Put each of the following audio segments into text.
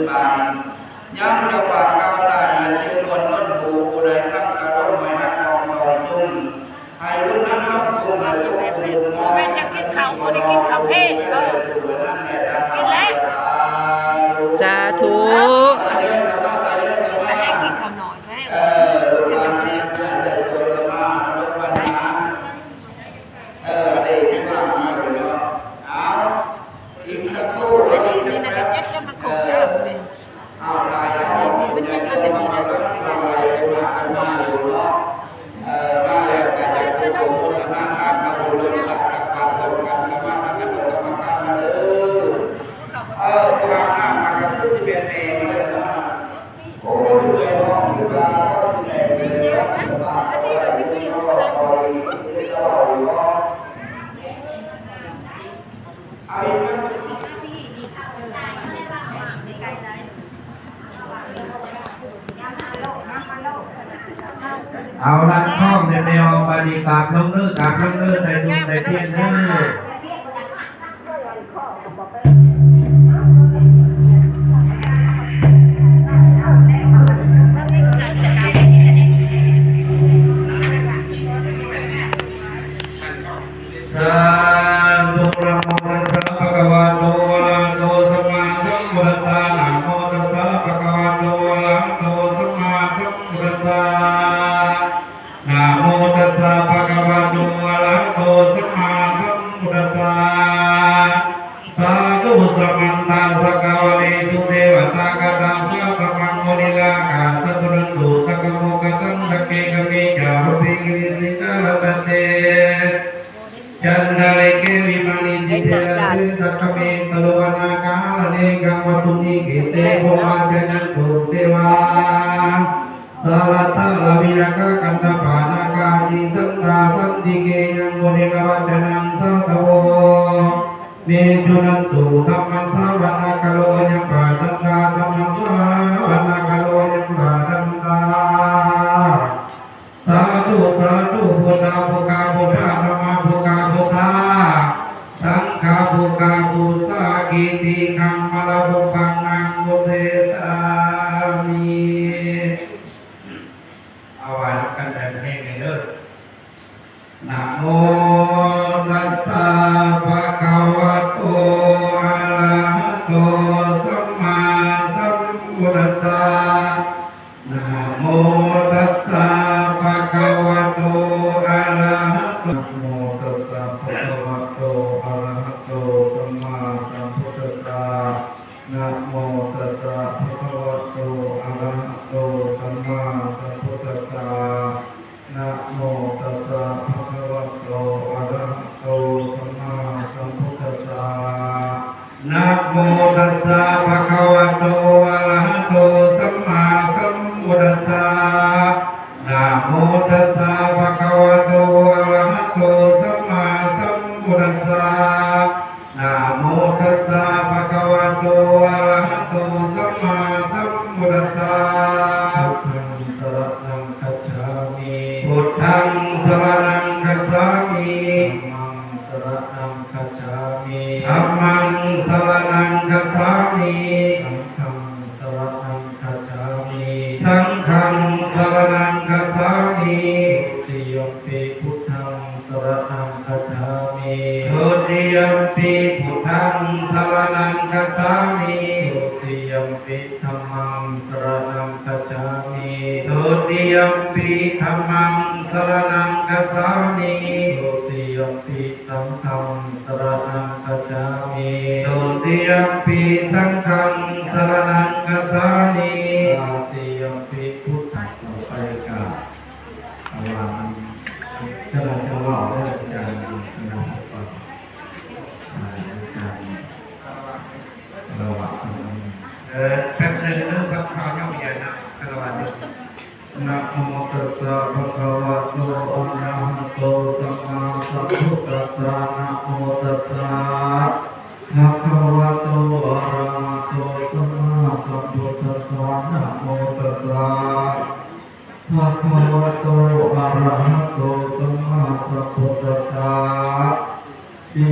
บานย้ำจะฝากก้าวตาในชื่อล้วนล้นผูผู้ใดตั้งกระร่มไม่หักนองนองจุ่มให้รุ่นนั้นรับจุ่มและจุ่มบุญมองไม่จะกินข้าวไม่ได้กินข้าวเพศกินแล้วสาธุเอาลันข้อมในแนวปฏิกรรมลงเนื้อกรรมลงเนื้อในดวงในเทียนเนื้อจันทร์เกวิมานิจิเตระสักเมตโลวนาคาเลกังวัตุนิเกเตโภมาจยันตุเทวาสาลตาลาวิยกกันตปานาคาจิสันตาสันติเกยังโมนิลวัจนังสัตโวเมจุนันตุธรรมสาวนาคโลยังปาตันตาธรรมสาวนาคโลยังปาตันตาสาธุสาธุพุทธาภุกาภุชาธรรมภุกาภุชาสังฆาภุกาภุสากิติคัมมลภุปังนังมุเตสามิเอาไว้นับกันแต่เพลงในเลิศนะโมตัสสะภะคะวะโตอะระหะโตสัมมาสัมพุทธัสสะนะโมตัสสะภะคะวะโตอะระหะโตนะโมตัสสะภะคะวะโตอะระหะโตสัมมาสัมพุทธัสสะนะโมตัสสะภะคะวะโตอะระหะโตสัมมาสัมพุทธัสสะนะโมตัสสะภะคะวะโตอะระหะโตสัมมาสัมพุทธัสสะนะโมตัสสะภะคะวะโตอะระหะโตสัมมาสัมพุทธัสสะนะโมตัสสะภะคะวะโตอะระหะโตสัมมาสัมพุทธัสสะนะโมตัสสะภะคะวะโตอะระหะโตสัมมาสัมพุทธัสสะพุทธังสรณังคัจฉามิธัมมังสรณังคัจฉามิสังฆังสรณังคัจฉามิทุติยัมปิพุทธังสรณังคัจฉามิทุติยัมปิพุทธังสรณังคัจฉามิทุติยัมปิธัมมังสรณังคัจฉามิทุติยัมปิธัมมังสรณังคัจฉามิทุติยัมปิสังฆังสรณังคัจฉามิทุติยัมปิสังฆังสรณังคัจฉามิตติยัมปิพุทธังต่อไปกับอวานถ้าเราจะเล่าได้การนะครับการระหว่างแป๊บนึงนะครับข้าวเย็นนะระหว่างนี้นะโมตัสสะภะคะวะโตอะระหะโตสัมมาสัมพุทธัสสะนะโมตัสสะภะคะวะโตอะระหะโตสัมมาสัมพุทธัสสะนะโมตัสสะภะคะวะโตอะระหะโตสัมมาสัมพุทธัสสะสี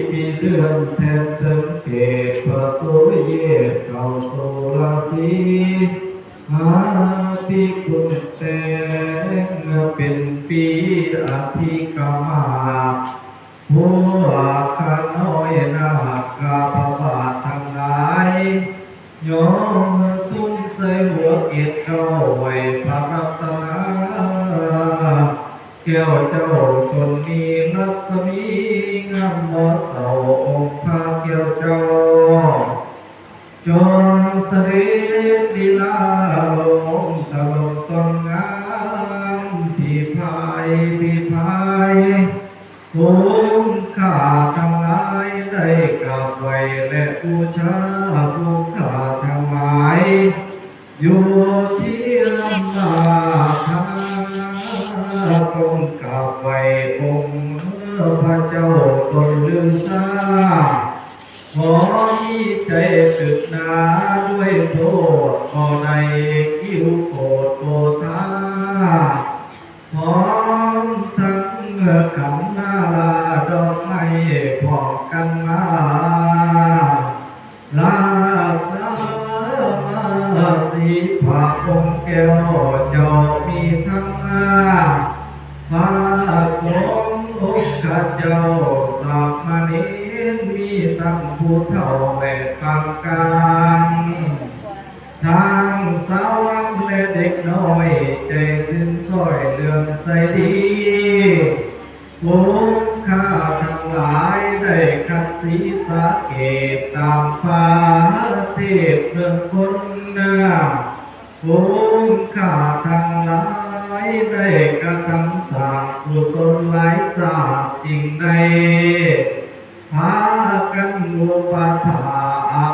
ปีเดือนเพ็ญเดือนเกศ ปโสเยเกาโสราสีอาทิคุณแตงเป็นปีอธิกามาหัวขาน้อยนาคาพบาททั้งหลายโยมตุ้งใส่หัวเกศเข้าไว้พระรัตนาแก้วเจ้าตนมีรัศมีงามเหมาะเสาองค์พระแก้วเจ้าจงเสด็จลีลาลงตะลงตนงามพิพายองค์ข้าทั้งหลายได้กราบไหว้และบูชาผู้ข้าทั้งหลายอยู่ที่ลำนาคาตรงกราบไหว้องค์พระเจ้าตนลืมซาขอมีใจศึกนาด้วยโทษก่อใดคิวโกรธโกธาพร้อมทั้งขันนาลาดอกไม้พร้อมกันมาลาสามาสีผาองค์แก้วเจ้ามีทั้งพระสงฆ์องค์ข้าเจ้าสามเณรมีทั้งผู้เฒ่าและกลางกลางทางสาวกและเด็กน้อยใจสิ้นส้อยเลื่อมใสดีองค์ข้าทั้งหลายได้คัดศีรษะเกตตามฟ้าเทพเมืองคนองค์ข้าทั้งหลายได้กระทำสร้างกุศลหลายศาสตร์จริงใดพากันอุปถา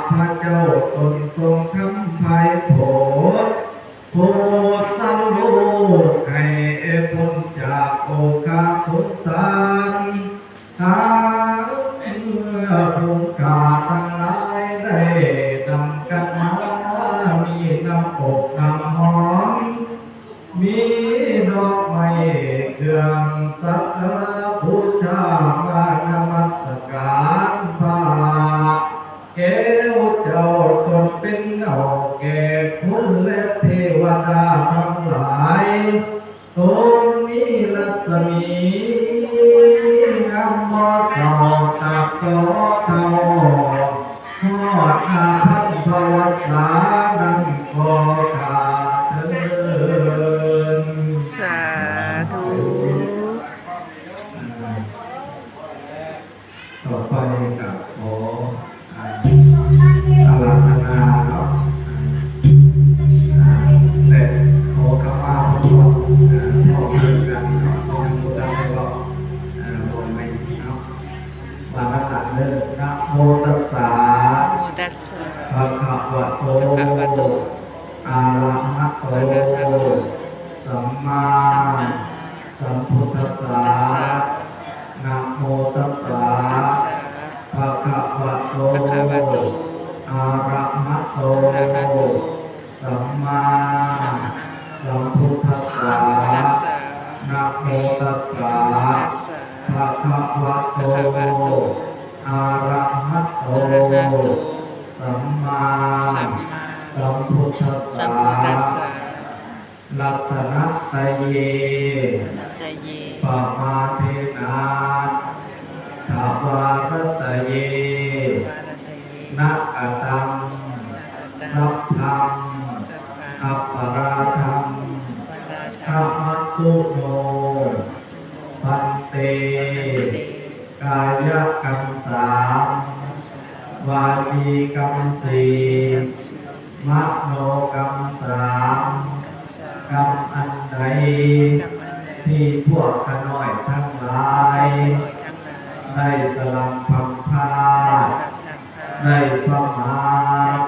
พระเจ้าตนทรงทำภัยโผดโพดสังโลกให้พ้นจากโอคาสงสารทางผู้ข้าทั้งหลายได้นำกันมามีน้ำอบน้ำหอมมีดอกไม้เครื่องสักการะบูชามานมัสการพระแก้วเจ้าตนเป็นเงาแก่คุณและเทวดาทั้งหลายตรงนี้รัศมีงามบ่เศร้าตาโตเท่าทอดอาภัพภวสานังขอข้าเถิดสาธุ ต่อไปกับขออาราธนาเนาะและขอขมาพระพุทธพ่อเพื่อนกันเนาะที่ยังพุทธไม่บอกรวมไม่เนาะมานับเริ่มนะโมตัสสะ โมตัสสะ ภะคะวะโต ภะคะวะโต อะระหะโตสัมมาสัมพุทธัสสะนะโมตัสสะภะคะวะโตอะระหะโตสัมมาสัมพุทธัสสะนะโมตัสสะภะคะวะโตอะระหะโตสัมมาสัมพุทธัสสะรัตนัตเยปมาเทนะทาวารตเยนักอตังสัพพังอัปปราทังธรรมตุโนปันเตกายกรรมสามวาจีกรรมสี่มโนกรรมสามกรรมอันใดที่พวกขน้อยทั้งหลายได้สลับพังพาดได้ประมาท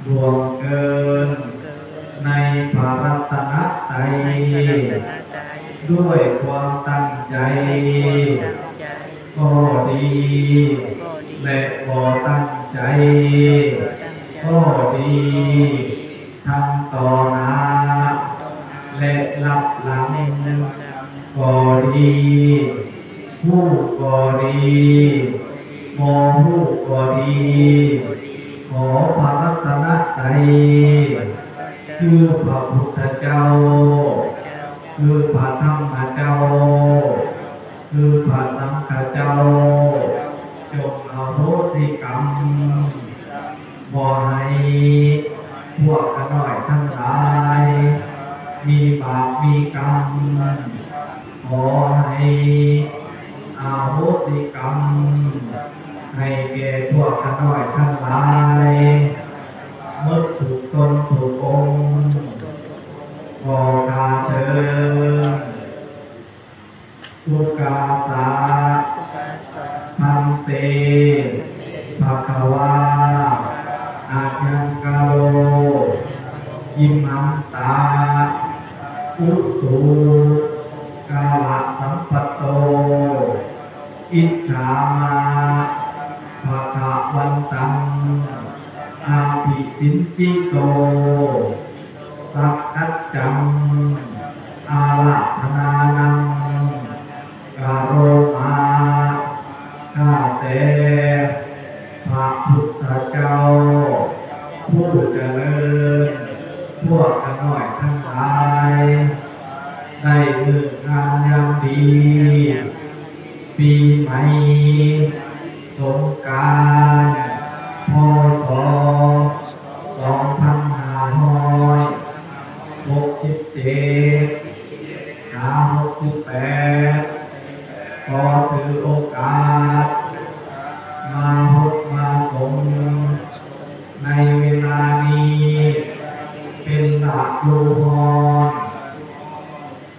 ล่วงเกินในพระรัตนตรัยด้วยความตั้งใจก็ดีและบ่ตั้งใจก็ดีทั้งต่อหน้าและรับหลังก็ดีผู้ก็ดี โมหูก็ดีขอพระรัตนตรัยคือพระพุทธเจ้าคือพระธรรมเจ้าคือพระสังฆเจ้าจงอโหสิกรรมบ่ให้พวกกันหน่อยทั้งหลายมีบาปมีกรรมขอให้อโหสิกรรมให้แก่พวกกันหน่อยทั้งหลายเมื่อถูกตนถูกองค์ขอคาเถิดอุกาสาพันเตภควาอาญังกาโลกิมันตาอุตุกาลสัมปัตโตอิจฉามาภควันตังอาภิสินจิโตสักกัจจังอาลาธนานังกาโรมาข้าแต่พระพุทธเจ้าผู้เจริญพวกกันหน่อยทั้งหลายได้เลิกงานยามดีปีใหม่สงกรานต์พ.ศ. 2567 หา 68 ขอถือโอกาสมาพบมาสมในเวลานี้เป็นหลักลูกฮอน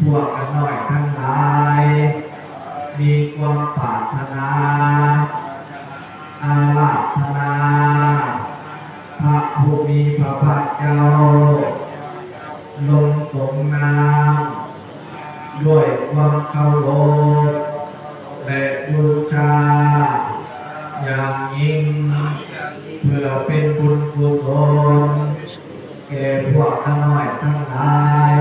พวกกันหน่อยทั้งหลายมีความปรารถนาอาราธนาพระผู้มีพระภาคเจ้าลงสมนามด้วยความเคารพและบูชาอย่างยิ่งเพื่อเป็นบุญกุศลแก่พวกข้าน้อยทั้งหลาย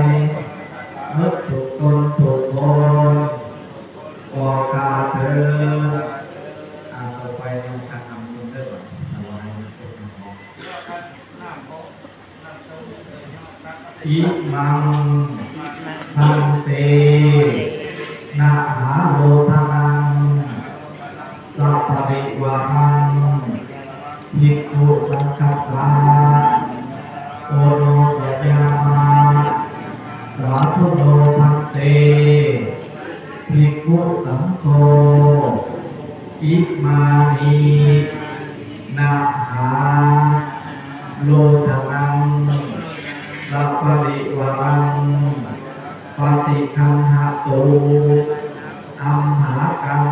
เมื่อถูกตนถูกคนขอคาเถิดต่อไปเราจะนำบุญได้หรืออิมังพันเตนะหาโลทนังสัพพะริวารังภิกขุสังฆัสสะโอโนสยามะสาธุโนพันเตภิกขุสังโฆอิมานินะหาโลทนังสัพพะริวารังปฏิคันหะโตอัมหากัง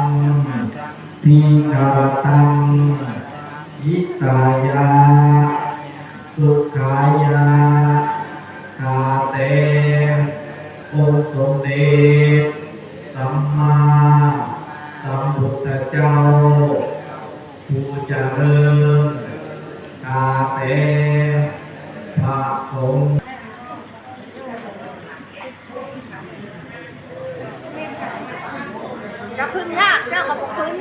ทีฆารตังยิตายาสุขายาคาเตองค์สมเด็จสัมมาสัมพุทธเจ้าผู้เจริญคาเตพระสงฆ์จะขึ้นยากเจ้าเขาบอกขึ้น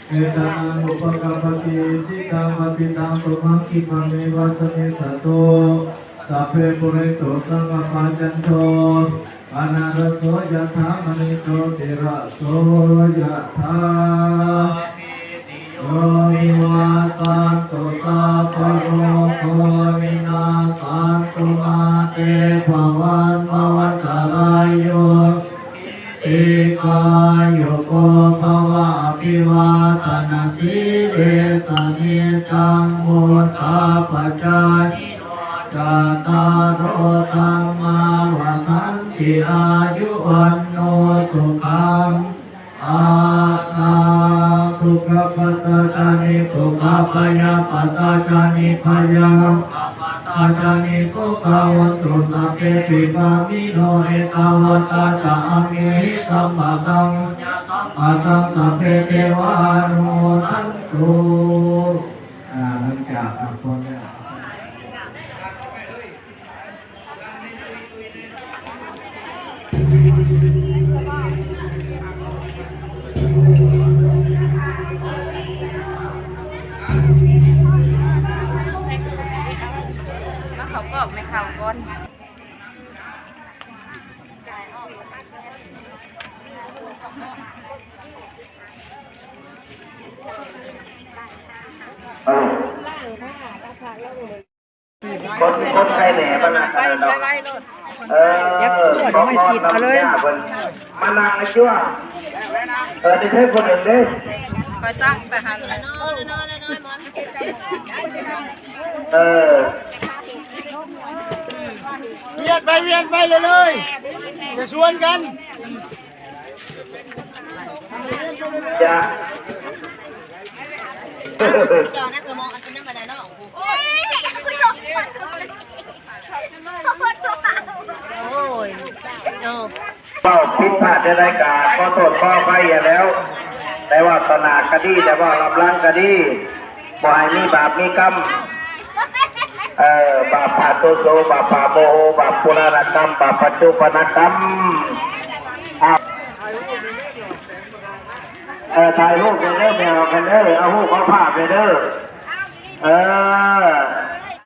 เอตังอุปกัปปติสิกาปฏิตังตุมังคิมังเมวะสมิสัตโตสัพเพปุเรโตสังฆปัจจันโตอนารโสยถามณิโชติระโสยถาโยวิวาสันตุสัพพะโรโควินาสันตุมาเตภวันภวันตรายโยเอกายโกภวะอภิวาทนาสิริ ตาปัจจานิโนจัตตารโอธัมมาวทันติอายุวันโนสุขังอาทุกขปัตตานิทุกขพยาปัตตานิพยาปัตตานิสุขวันตุสัพเพปิปามิโนเอตาวตาจาเมหิสัมมาตังอาตังสัพเพเทวานุนันตุหลังจากคนเนี่ย มาเขากรอบไม่เขาก้น คนไทยแหน่บ้านนากันเนาะของนอนนำยาเพิ่นมานั่งในชั่วได้เท่คนหนึ่งเด้ ไปตั้งไปหันเลย เวียนไปเลยจะชวนกัน จ้ะ จอนะคือมองอันเป็นน้ำมันนอกโอ้ยโอ้ เป้าผิดพลาดในรายการขอโทษขออภัยอย่าแล้ว แต่ว่าตนาคดีแต่ว่ารับล้างคดีบ่ให้มีบาปมีกรรมบาปปาโตโสบาปปาโมโหบาปปุรณกรรมบาปปัจจุปนกรรมถ่ายรูปไปเด้อแมวกันเด้อเอาหูเขาผ้าไปเด้อ